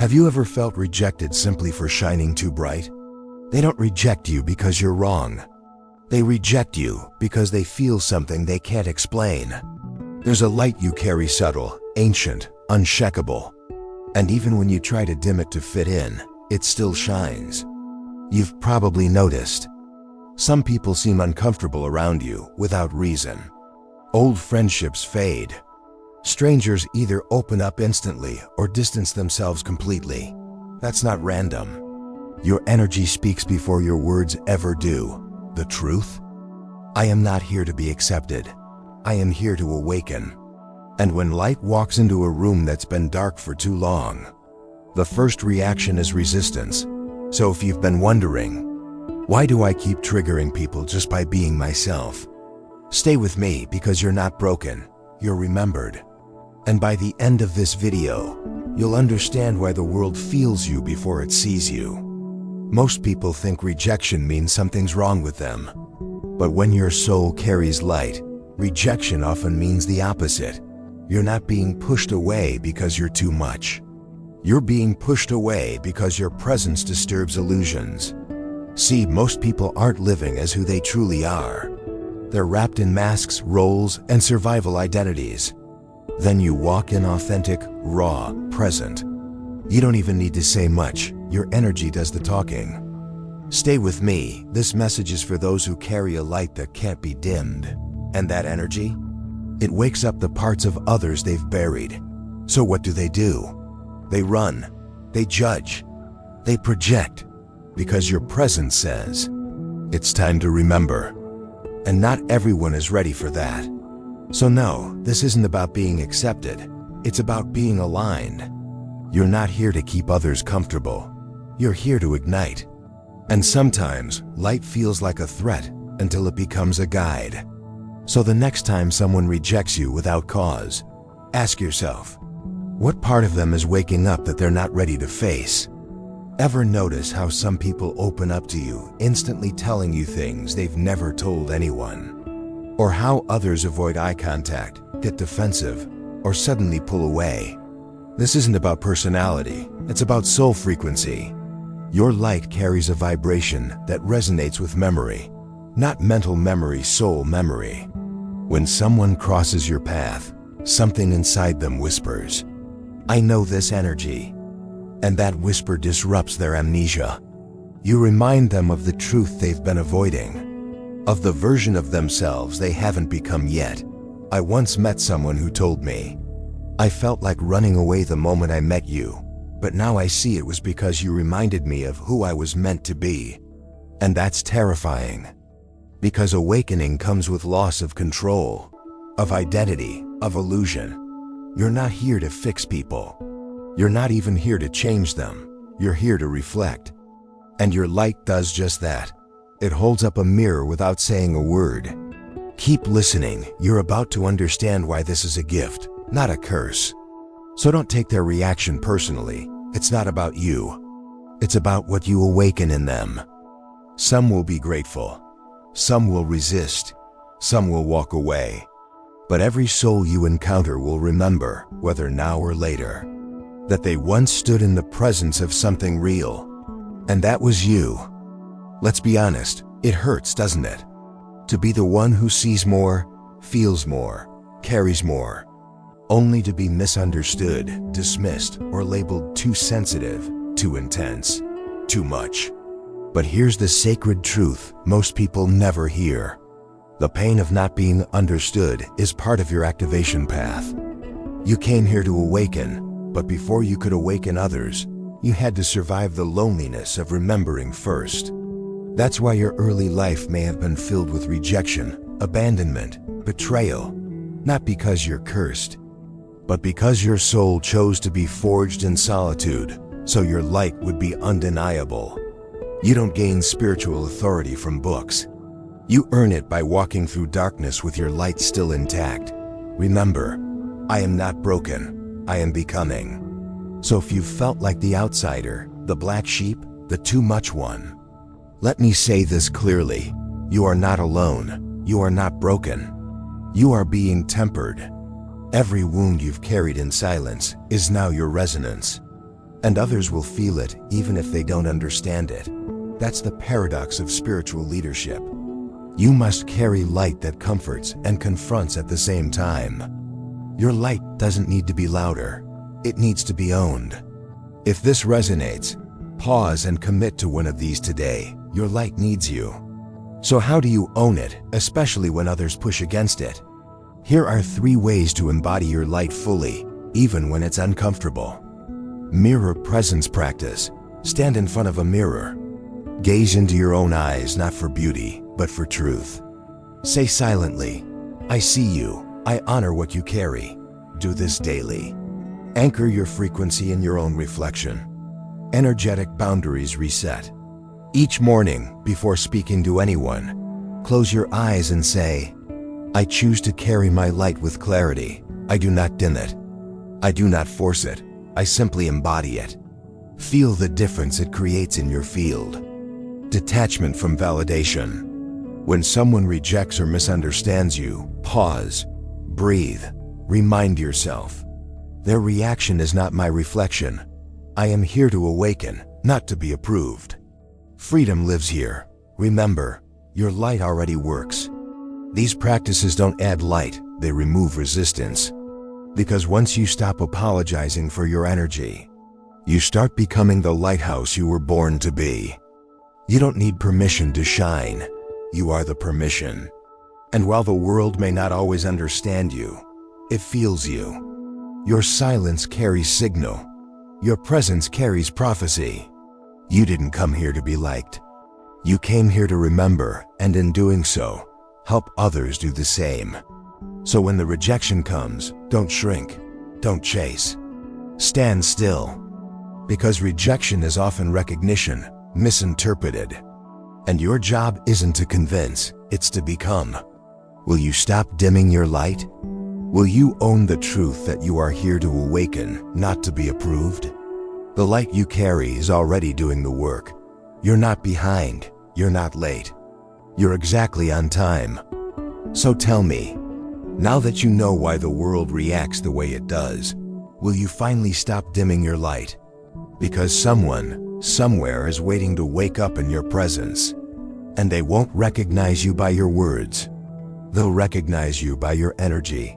Have you ever felt rejected simply for shining too bright? They don't reject you because you're wrong. They reject you because they feel something they can't explain. There's a light you carry, subtle, ancient, unshakable. And even when you try to dim it to fit in, it still shines. You've probably noticed. Some people seem uncomfortable around you without reason. Old friendships fade. Strangers either open up instantly or distance themselves completely. That's not random. Your energy speaks before your words ever do. The truth? I am not here to be accepted. I am here to awaken. And when light walks into a room that's been dark for too long, the first reaction is resistance. So if you've been wondering, why do I keep triggering people just by being myself? Stay with me, because you're not broken, you're remembered. And by the end of this video, you'll understand why the world feels you before it sees you. Most people think rejection means something's wrong with them. But when your soul carries light, rejection often means the opposite. You're not being pushed away because you're too much. You're being pushed away because your presence disturbs illusions. See, most people aren't living as who they truly are. They're wrapped in masks, roles, and survival identities. Then you walk in authentic, raw, present. You don't even need to say much. Your energy does the talking. Stay with me. This message is for those who carry a light that can't be dimmed. And that energy? It wakes up the parts of others they've buried. So what do? They run. They judge. They project. Because your presence says, it's time to remember. And not everyone is ready for that. So no, this isn't about being accepted. It's about being aligned. You're not here to keep others comfortable. You're here to ignite. And sometimes, light feels like a threat until it becomes a guide. So the next time someone rejects you without cause, ask yourself, what part of them is waking up that they're not ready to face? Ever notice how some people open up to you, instantly telling you things they've never told anyone? Or how others avoid eye contact, get defensive, or suddenly pull away? This isn't about personality, it's about soul frequency. Your light carries a vibration that resonates with memory, not mental memory, soul memory. When someone crosses your path, something inside them whispers, I know this energy. And that whisper disrupts their amnesia. You remind them of the truth they've been avoiding, of the version of themselves they haven't become yet. I once met someone who told me, I felt like running away the moment I met you, but now I see it was because you reminded me of who I was meant to be. And that's terrifying. Because awakening comes with loss of control, of identity, of illusion. You're not here to fix people. You're not even here to change them. You're here to reflect. And your light does just that. It holds up a mirror without saying a word. Keep listening. You're about to understand why this is a gift, not a curse. So don't take their reaction personally. It's not about you. It's about what you awaken in them. Some will be grateful. Some will resist. Some will walk away. But every soul you encounter will remember, whether now or later, that they once stood in the presence of something real. And that was you. Let's be honest, it hurts, doesn't it? To be the one who sees more, feels more, carries more, only to be misunderstood, dismissed, or labeled too sensitive, too intense, too much. But here's the sacred truth most people never hear. The pain of not being understood is part of your activation path. You came here to awaken. But before you could awaken others, you had to survive the loneliness of remembering first. That's why your early life may have been filled with rejection, abandonment, betrayal, not because you're cursed, but because your soul chose to be forged in solitude, so your light would be undeniable. You don't gain spiritual authority from books. You earn it by walking through darkness with your light still intact. Remember, I am not broken. I am becoming. So if you felt like the outsider, the black sheep, the too much one, let me say this clearly. You are not alone. You are not broken. You are being tempered. Every wound you've carried in silence is now your resonance. and others will feel it even if they don't understand it. That's the paradox of spiritual leadership. You must carry light that comforts and confronts at the same time. Your light doesn't need to be louder. It needs to be owned. If this resonates, pause and commit to one of these today. Your light needs you. So how do you own it, especially when others push against it? Here are 3 ways to embody your light fully, even when it's uncomfortable. Mirror presence practice. Stand in front of a mirror. Gaze into your own eyes, not for beauty, but for truth. Say silently, "I see you. I honor what you carry." Do this daily. Anchor your frequency in your own reflection. Energetic boundaries reset. Each morning, before speaking to anyone, close your eyes and say, "I choose to carry my light with clarity. I do not dim it. I do not force it. I simply embody it." Feel the difference it creates in your field. Detachment from validation. When someone rejects or misunderstands you, pause, breathe, remind yourself, their reaction is not my reflection. I am here to awaken, not to be approved. Freedom lives here. Remember, your light already works. These practices don't add light, they remove resistance. Because once you stop apologizing for your energy, you start becoming the lighthouse you were born to be. You don't need permission to shine. You are the permission. And while the world may not always understand you, it feels you. Your silence carries signal. Your presence carries prophecy. You didn't come here to be liked. You came here to remember, and in doing so, help others do the same. So when the rejection comes, don't shrink, don't chase. Stand still. Because rejection is often recognition, misinterpreted. And your job isn't to convince, it's to become. Will you stop dimming your light? Will you own the truth that you are here to awaken, not to be approved? The light you carry is already doing the work. You're not behind, you're not late. You're exactly on time. So tell me, now that you know why the world reacts the way it does, will you finally stop dimming your light? Because someone, somewhere is waiting to wake up in your presence. And they won't recognize you by your words. They'll recognize you by your energy.